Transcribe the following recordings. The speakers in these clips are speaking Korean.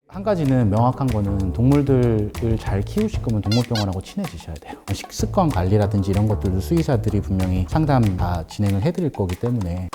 한 가지는 명확한 거는 동물들을 잘 키우실 거면 동물병원하고 친해지셔야 돼요. 식습관 관리라든지 이런 것들도 수의사들이 분명히 상담 다 진행을 해드릴 거기 때문에.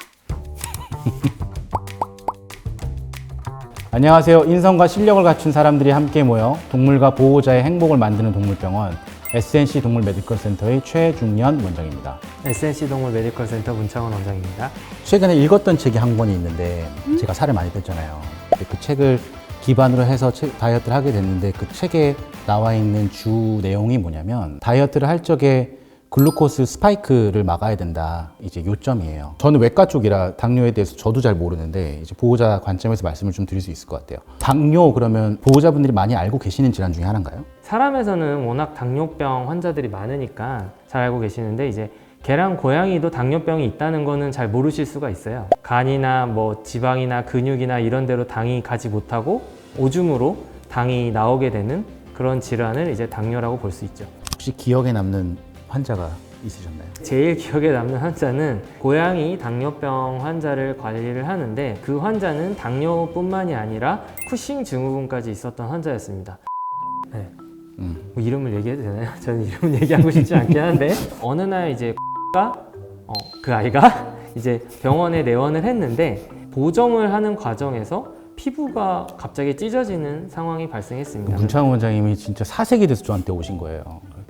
안녕하세요. 인성과 실력을 갖춘 사람들이 함께 모여 동물과 보호자의 행복을 만드는 동물병원 SNC 동물 메디컬 센터의 최중현 원장입니다. SNC 동물 메디컬 센터 문창원 원장입니다. 최근에 읽었던 책이 한 권이 있는데 제가 살을 많이 뺐잖아요. 근데 그 책을 기반으로 해서 다이어트를 하게 됐는데 그 책에 나와 있는 주 내용이 뭐냐면 다이어트를 할 적에 글루코스 스파이크를 막아야 된다. 이제 요점이에요. 저는 외과 쪽이라 당뇨에 대해서 저도 잘 모르는데 이제 보호자 관점에서 말씀을 좀 드릴 수 있을 것 같아요. 당뇨 그러면 보호자분들이 많이 알고 계시는 질환 중에 하나인가요? 사람에서는 워낙 당뇨병 환자들이 많으니까 잘 알고 계시는데 이제 개랑 고양이도 당뇨병이 있다는 거는 잘 모르실 수가 있어요. 간이나 뭐 지방이나 근육이나 이런 데로 당이 가지 못하고 오줌으로 당이 나오게 되는 그런 질환을 이제 당뇨라고 볼 수 있죠. 혹시 기억에 남는 환자가 있으셨나요? 제일 기억에 남는 환자는 고양이 당뇨병 환자를 관리를 하는데 그 환자는 당뇨뿐만이 아니라 쿠싱 증후군까지 있었던 환자였습니다. 네. 뭐 이름을 얘기해도 되나요? 저는 이름을 얘기하고 싶지 않긴 한데 어느 날 이제 그 아이가 이제 병원에 내원을 했는데 보정을 하는 과정에서 피부가 갑자기 찢어지는 상황이 발생했습니다. 문창원 원장님이 진짜 사색이 돼서 저한테 오신 거예요.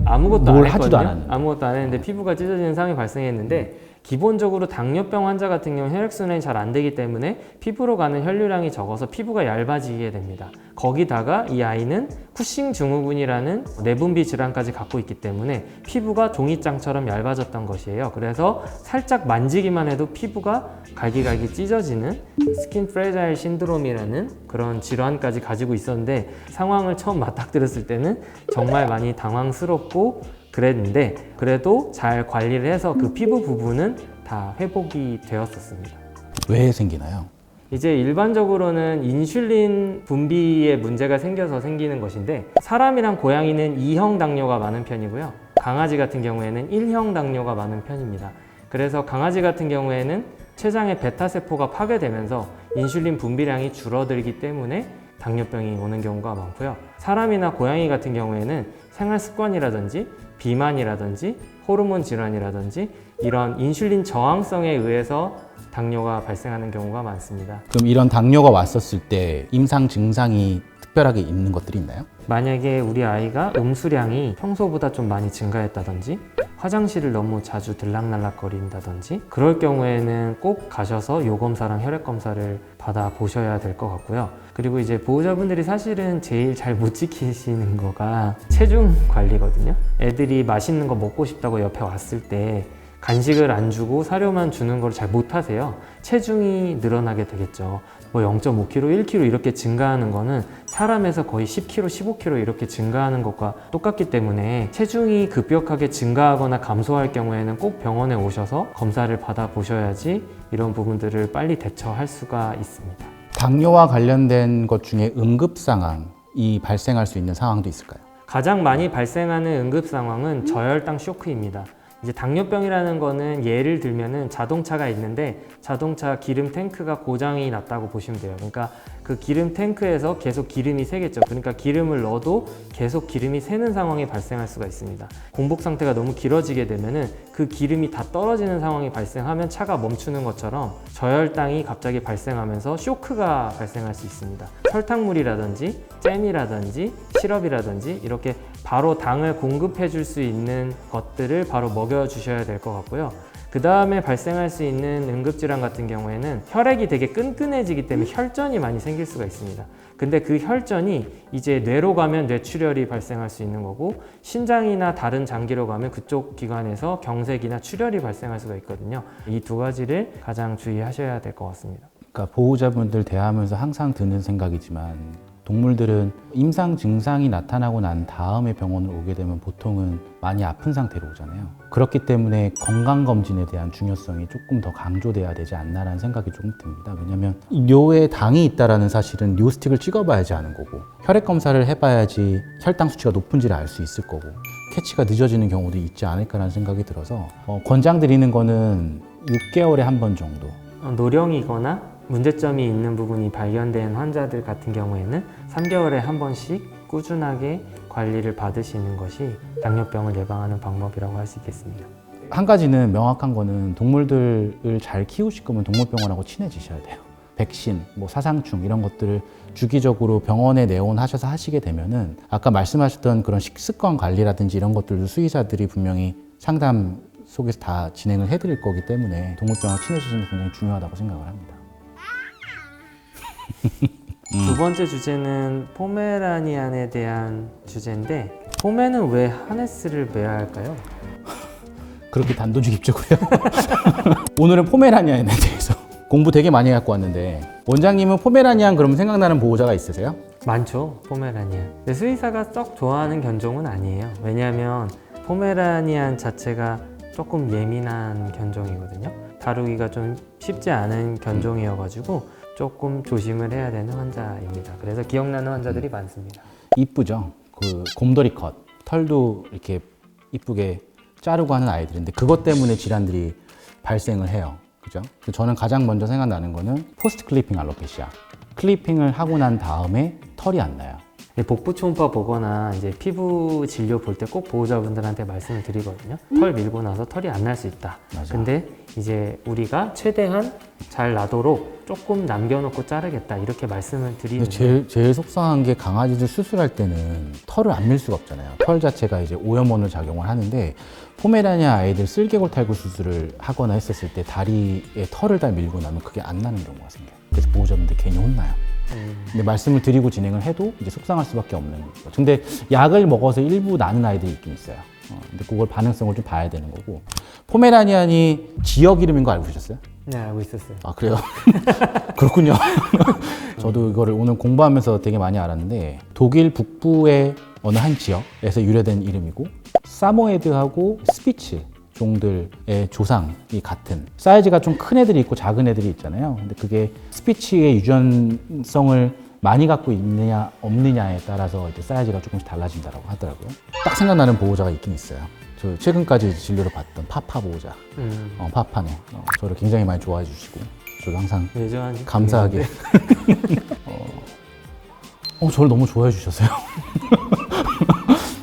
아무것도 뭘 안 하지도 했거든요. 않았는데. 아무것도 안 했는데 피부가 찢어지는 상황이 발생했는데 기본적으로 당뇨병 환자 같은 경우 혈액순환이 잘 안 되기 때문에 피부로 가는 혈류량이 적어서 피부가 얇아지게 됩니다. 거기다가 이 아이는 쿠싱 증후군이라는 내분비 질환까지 갖고 있기 때문에 피부가 종이장처럼 얇아졌던 것이에요. 그래서 살짝 만지기만 해도 피부가 갈기갈기 찢어지는 스킨 프레자일 신드롬이라는 그런 질환까지 가지고 있었는데 상황을 처음 맞닥뜨렸을 때는 정말 많이 당황스럽고 그랬는데 그래도 잘 관리를 해서 그 피부 부분은 다 회복이 되었었습니다. 왜 생기나요? 이제 일반적으로는 인슐린 분비에 문제가 생겨서 생기는 것인데 사람이랑 고양이는 2형 당뇨가 많은 편이고요. 강아지 같은 경우에는 1형 당뇨가 많은 편입니다. 그래서 강아지 같은 경우에는 췌장의 베타세포가 파괴되면서 인슐린 분비량이 줄어들기 때문에 당뇨병이 오는 경우가 많고요. 사람이나 고양이 같은 경우에는 생활 습관이라든지 비만이라든지 호르몬 질환이라든지 이런 인슐린 저항성에 의해서 당뇨가 발생하는 경우가 많습니다. 그럼 이런 당뇨가 왔었을 때 임상 증상이 특별하게 있는 것들이 있나요? 만약에 우리 아이가 음수량이 평소보다 좀 많이 증가했다든지 화장실을 너무 자주 들락날락거린다든지 그럴 경우에는 꼭 가셔서 요검사랑 혈액검사를 받아보셔야 될 것 같고요. 그리고 이제 보호자분들이 사실은 제일 잘 못 지키시는 거가 체중 관리거든요. 애들이 맛있는 거 먹고 싶다고 옆에 왔을 때 간식을 안 주고 사료만 주는 걸 잘 못하세요. 체중이 늘어나게 되겠죠. 뭐 0.5kg, 1kg 이렇게 증가하는 거는 사람에서 거의 10kg, 15kg 이렇게 증가하는 것과 똑같기 때문에 체중이 급격하게 증가하거나 감소할 경우에는 꼭 병원에 오셔서 검사를 받아보셔야지 이런 부분들을 빨리 대처할 수가 있습니다. 당뇨와 관련된 것 중에 응급 상황이 발생할 수 있는 상황도 있을까요? 가장 많이 발생하는 응급 상황은 저혈당 쇼크입니다. 이제 당뇨병이라는 거는 예를 들면은 자동차가 있는데 자동차 기름 탱크가 고장이 났다고 보시면 돼요. 그러니까 그 기름 탱크에서 계속 기름이 새겠죠. 그러니까 기름을 넣어도 계속 기름이 새는 상황이 발생할 수가 있습니다. 공복 상태가 너무 길어지게 되면은 그 기름이 다 떨어지는 상황이 발생하면 차가 멈추는 것처럼 저혈당이 갑자기 발생하면서 쇼크가 발생할 수 있습니다. 설탕물이라든지 잼이라든지 시럽이라든지 이렇게 바로 당을 공급해 줄 수 있는 것들을 바로 먹여 주셔야 될 것 같고요. 그 다음에 발생할 수 있는 응급질환 같은 경우에는 혈액이 되게 끈끈해지기 때문에 혈전이 많이 생길 수가 있습니다. 근데 그 혈전이 이제 뇌로 가면 뇌출혈이 발생할 수 있는 거고 신장이나 다른 장기로 가면 그쪽 기관에서 경색이나 출혈이 발생할 수가 있거든요. 이 두 가지를 가장 주의하셔야 될 것 같습니다. 그러니까 보호자분들 대하면서 항상 드는 생각이지만 동물들은 임상 증상이 나타나고 난 다음에 병원을 오게 되면 보통은 많이 아픈 상태로 오잖아요. 그렇기 때문에 건강검진에 대한 중요성이 조금 더 강조돼야 되지 않나라는 생각이 조금 듭니다. 왜냐하면 뇌에 당이 있다는 사실은 뇌스틱을 찍어봐야지 아는 거고 혈액검사를 해봐야지 혈당 수치가 높은지를 알 수 있을 거고 캐치가 늦어지는 경우도 있지 않을까라는 생각이 들어서 권장드리는 거는 6개월에 한 번 정도 노령이거나 문제점이 있는 부분이 발견된 환자들 같은 경우에는 3개월에 한 번씩 꾸준하게 관리를 받으시는 것이 당뇨병을 예방하는 방법이라고 할 수 있겠습니다. 한 가지는 명확한 거는 동물들을 잘 키우실 거면 동물병원하고 친해지셔야 돼요. 백신, 뭐 사상충 이런 것들을 주기적으로 병원에 내원하셔서 하시게 되면은 아까 말씀하셨던 그런 식습관 관리라든지 이런 것들도 수의사들이 분명히 상담 속에서 다 진행을 해드릴 거기 때문에 동물병원과 친해지시는 게 굉장히 중요하다고 생각을 합니다. 두 번째 주제는 포메라니안에 대한 주제인데 포메는 왜 하네스를 매야 할까요? 그렇게 단도직입적으로요? 오늘은 포메라니안에 대해서 공부 되게 많이 갖고 왔는데 원장님은 포메라니안 그러면 생각나는 보호자가 있으세요? 많죠, 포메라니안. 근데 수의사가 썩 좋아하는 견종은 아니에요. 왜냐하면 포메라니안 자체가 조금 예민한 견종이거든요. 다루기가 좀 쉽지 않은 견종이어가지고 조금 조심을 해야 되는 환자입니다. 그래서 기억나는 환자들이 많습니다. 이쁘죠? 그 곰돌이 컷, 털도 이렇게 이쁘게 자르고 하는 아이들인데 그것 때문에 질환들이 발생을 해요. 그죠? 저는 가장 먼저 생각나는 거는 포스트 클리핑 알로페시아. 클리핑을 하고 난 다음에 털이 안 나요. 복부 초음파 보거나 이제 피부 진료 볼 때 꼭 보호자분들한테 말씀을 드리거든요. 털 밀고 나서 털이 안 날 수 있다. 맞아. 근데 이제 우리가 최대한 잘 나도록 조금 남겨놓고 자르겠다 이렇게 말씀을 드리는데 제일 속상한 게 강아지들 수술할 때는 털을 안 밀 수가 없잖아요. 털 자체가 이제 오염원을 작용을 하는데 포메라니아 아이들 쓸개골 탈구 수술을 하거나 했었을 때 다리에 털을 다 밀고 나면 그게 안 나는 경우가 생겨요. 그래서 보호자분들 괜히 혼나요. 근데 말씀을 드리고 진행을 해도 이제 속상할 수밖에 없는 거죠. 근데 약을 먹어서 일부 나는 아이들이 있긴 있어요. 근데 그걸 반응성을 좀 봐야 되는 거고. 포메라니안이 지역 이름인 거 알고 계셨어요? 네, 알고 있었어요. 아, 그래요? 그렇군요. 저도 이거를 오늘 공부하면서 되게 많이 알았는데 독일 북부의 어느 한 지역에서 유래된 이름이고 사모예드하고 스피츠 종들의 조상이 같은 사이즈가 좀 큰 애들이 있고 작은 애들이 있잖아요. 근데 그게 스피치의 유전성을 많이 갖고 있느냐 없느냐에 따라서 이제 사이즈가 조금씩 달라진다고 하더라고요. 딱 생각나는 보호자가 있긴 있어요. 저 최근까지 진료를 받던 파파 보호자. 파파네. 저를 굉장히 많이 좋아해 주시고 저도 항상 왜 좋아하는지 감사하게 저를 너무 좋아해 주셨어요.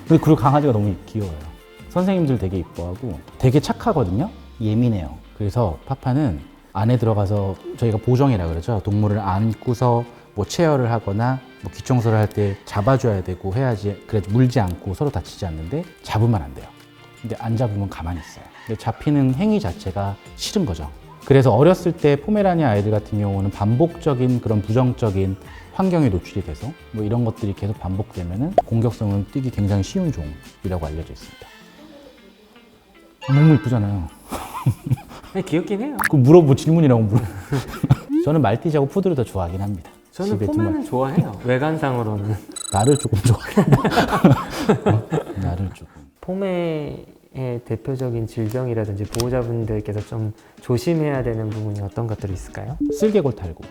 그리고 강아지가 너무 귀여워요. 선생님들 되게 이뻐하고 되게 착하거든요. 예민해요. 그래서 파파는 안에 들어가서 저희가 보정이라 그러죠. 동물을 안고서 뭐 체열을 하거나 뭐 귀청소를 할 때 잡아줘야 되고 해야지 그래도 물지 않고 서로 다치지 않는데 잡으면 안 돼요. 근데 안 잡으면 가만히 있어요. 근데 잡히는 행위 자체가 싫은 거죠. 그래서 어렸을 때 포메라니아 아이들 같은 경우는 반복적인 그런 부정적인 환경에 노출이 돼서 뭐 이런 것들이 계속 반복되면은 공격성을 띠기 굉장히 쉬운 종이라고 알려져 있습니다. 너무 이쁘잖아요. 네, 귀엽긴 해요. 그 질문이라고 물어. 저는 말티즈하고 푸드를 더 좋아하긴 합니다. 저는 집에 포메는 좋아해요. 외관상으로는. 나를 조금 좋아해요. 나를 조금. 포메의 대표적인 질병이라든지 보호자분들께서 좀 조심해야 되는 부분이 어떤 것들이 있을까요? 쓸개골 탈구,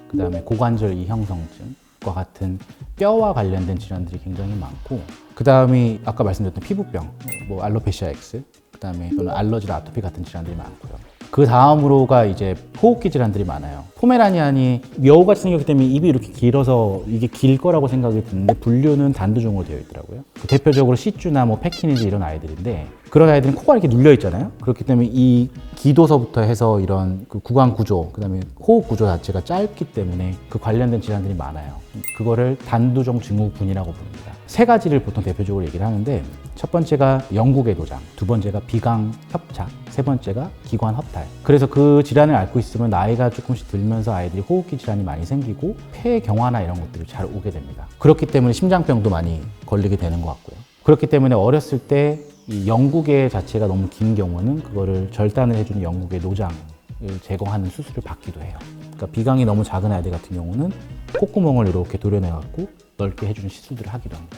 그 다음에 고관절 이형성증과 같은 뼈와 관련된 질환들이 굉장히 많고, 그 다음이 아까 말씀드렸던 피부병, 뭐 알로페시아 X, 그 다음에 또는 알러지나 아토피 같은 질환들이 많고요. 그 다음으로가 이제 호흡기 질환들이 많아요. 포메라니안이 여우같이 생겼기 때문에 입이 이렇게 길어서 이게 길 거라고 생각이 드는데 분류는 단두종으로 되어 있더라고요. 대표적으로 시쭈나 뭐 패키니즈 이런 아이들인데 그런 아이들은 코가 이렇게 눌려 있잖아요. 그렇기 때문에 이 기도서부터 해서 이런 그 구강 구조, 그다음에 호흡 구조 자체가 짧기 때문에 그 관련된 질환들이 많아요. 그거를 단두종 증후군이라고 부릅니다. 세 가지를 보통 대표적으로 얘기를 하는데 첫 번째가 영국의 도장, 두 번째가 비강 협착, 세 번째가 기관 허탈. 그래서 그 질환을 앓고 있으면 나이가 조금씩 들면서 아이들이 호흡기 질환이 많이 생기고 폐 경화나 이런 것들이 잘 오게 됩니다. 그렇기 때문에 심장병도 많이 걸리게 되는 것 같고요. 그렇기 때문에 어렸을 때 이 영국의 자체가 너무 긴 경우는 그거를 절단을 해주는 영국의 노장을 제거하는 수술을 받기도 해요. 그러니까 비강이 너무 작은 아이들 같은 경우는 콧구멍을 이렇게 도려내갖고 넓게 해주는 시술들을 하기도 합니다.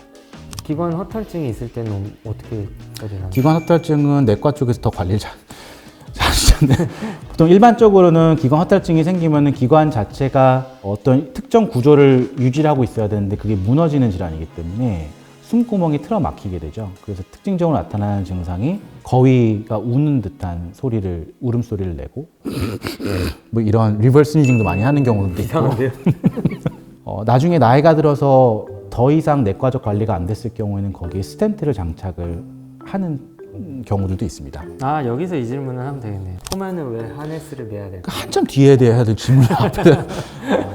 기관 허탈증이 있을 때는 어떻게 처리하나요? 기관 허탈증은 내과 쪽에서 더 관리를 잘하시는데 보통 일반적으로는 기관 허탈증이 생기면 기관 자체가 어떤 특정 구조를 유지하고 있어야 되는데 그게 무너지는 질환이기 때문에 숨구멍이 틀어막히게 되죠. 그래서 특징적으로 나타나는 증상이 거위가 우는 듯한 소리를 울음소리를 내고 뭐 이런 리버스 스니징도 많이 하는 경우도 있고 나중에 나이가 들어서 더 이상 내과적 관리가 안 됐을 경우에는 거기에 스텐트를 장착을 하는 경우들도 있습니다. 아, 여기서 이 질문을 하면 되겠네요. 포맨은 왜 하네스를 매야 될까? 한참 뒤에 해야 될 질문이 앞에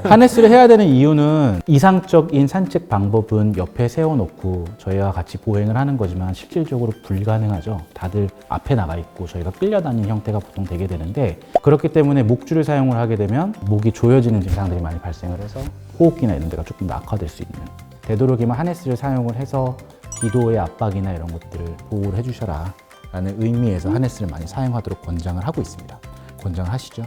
하네스를 해야 되는 이유는 이상적인 산책 방법은 옆에 세워놓고 저희와 같이 보행을 하는 거지만 실질적으로 불가능하죠. 다들 앞에 나가 있고 저희가 끌려다니는 형태가 보통 되게 되는데, 그렇기 때문에 목줄을 사용을 하게 되면 목이 조여지는 증상들이 많이 발생을 해서 호흡기나 이런 데가 조금 악화될 수 있는, 되도록이면 하네스를 사용을 해서 기도의 압박이나 이런 것들을 보호를 해주셔라 라는 의미에서 하네스를 많이 사용하도록 권장을 하고 있습니다. 권장을 하시죠.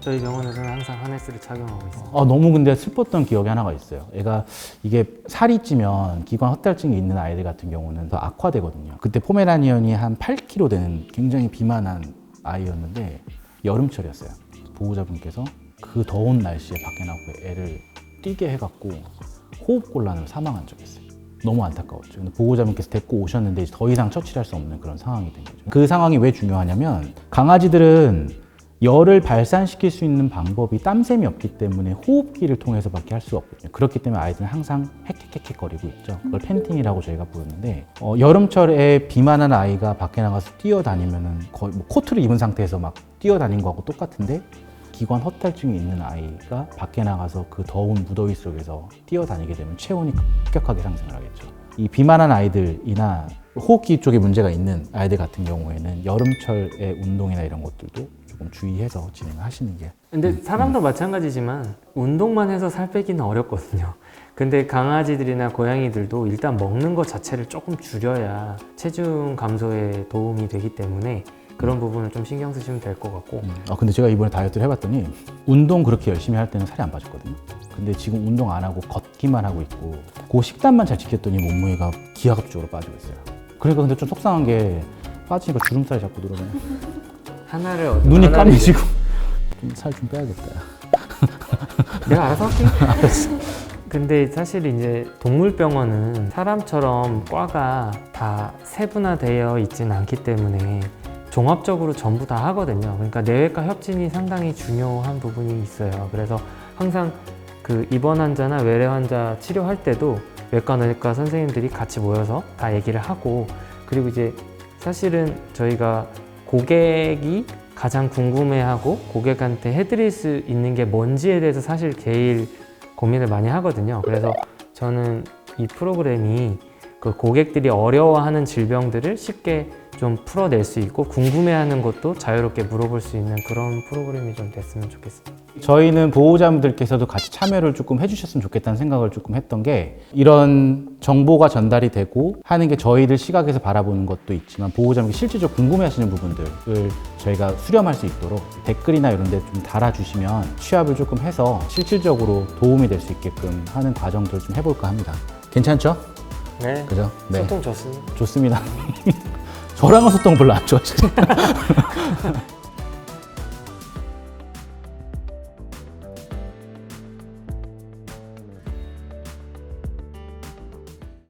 저희 병원에서는 항상 하네스를 착용하고 있습니다. 너무 근데 슬펐던 기억이 하나가 있어요. 애가 이게 살이 찌면 기관 헛달증이 있는 아이들 같은 경우는 더 악화되거든요. 그때 포메라니언이 한 8kg 되는 굉장히 비만한 아이였는데 여름철이었어요. 보호자분께서 그 더운 날씨에 밖에 나고 애를 뛰게 해갖고 호흡곤란으로 사망한 적이 있어요. 너무 안타까웠죠. 근데 보호자분께서 데리고 오셨는데 이제 더 이상 처치를 할 수 없는 그런 상황이 된 거죠. 그 상황이 왜 중요하냐면 강아지들은 열을 발산시킬 수 있는 방법이 땀샘이 없기 때문에 호흡기를 통해서밖에 할 수가 없거든요. 그렇기 때문에 아이들은 항상 헥헥헥헥거리고 있죠. 그걸 팬팅이라고 저희가 부르는데 여름철에 비만한 아이가 밖에 나가서 뛰어다니면은 거의 뭐 코트를 입은 상태에서 막 뛰어다닌 거하고 똑같은데, 기관 헛달증이 있는 아이가 밖에 나가서 그 더운 무더위 속에서 뛰어다니게 되면 체온이 급격하게 상승을 하겠죠. 이 비만한 아이들이나 호흡기 쪽에 문제가 있는 아이들 같은 경우에는 여름철의 운동이나 이런 것들도 조금 주의해서 진행을 하시는 게. 근데 사람도 마찬가지지만 운동만 해서 살 빼기는 어렵거든요. 근데 강아지들이나 고양이들도 일단 먹는 것 자체를 조금 줄여야 체중 감소에 도움이 되기 때문에 그런 부분을 좀 신경 쓰시면 될 것 같고. 근데 제가 이번에 다이어트를 해봤더니 운동 그렇게 열심히 할 때는 살이 안 빠졌거든요. 근데 지금 운동 안 하고 걷기만 하고 있고 그 식단만 잘 지켰더니 몸무게가 기하급수적으로 빠지고 있어요. 그러니까 근데 좀 속상한 게 빠지니까 주름살이 자꾸 늘어나요. 하나를 눈이 까매지고 좀 살 좀 빼야겠다. 내가 알아서 할게. 근데 사실 이제 동물병원은 사람처럼 과가 다 세분화되어 있지는 않기 때문에 종합적으로 전부 다 하거든요. 그러니까 내외과 협진이 상당히 중요한 부분이 있어요. 그래서 항상 그 입원 환자나 외래 환자 치료할 때도 외과 내과 선생님들이 같이 모여서 다 얘기를 하고, 그리고 이제 사실은 저희가 고객이 가장 궁금해하고 고객한테 해드릴 수 있는 게 뭔지에 대해서 사실 제일 고민을 많이 하거든요. 그래서 저는 이 프로그램이 그 고객들이 어려워하는 질병들을 쉽게 좀 풀어낼 수 있고 궁금해하는 것도 자유롭게 물어볼 수 있는 그런 프로그램이 좀 됐으면 좋겠습니다. 저희는 보호자분들께서도 같이 참여를 조금 해주셨으면 좋겠다는 생각을 조금 했던 게, 이런 정보가 전달이 되고 하는 게 저희들 시각에서 바라보는 것도 있지만 보호자분들이 실질적으로 궁금해하시는 부분들을 저희가 수렴할 수 있도록 댓글이나 이런 데 좀 달아주시면 취합을 조금 해서 실질적으로 도움이 될 수 있게끔 하는 과정들을 좀 해볼까 합니다. 괜찮죠? 네. 그죠? 네. 소통 좋습니다. 좋습니다. 저랑은 소통 별로 안 좋아하시죠?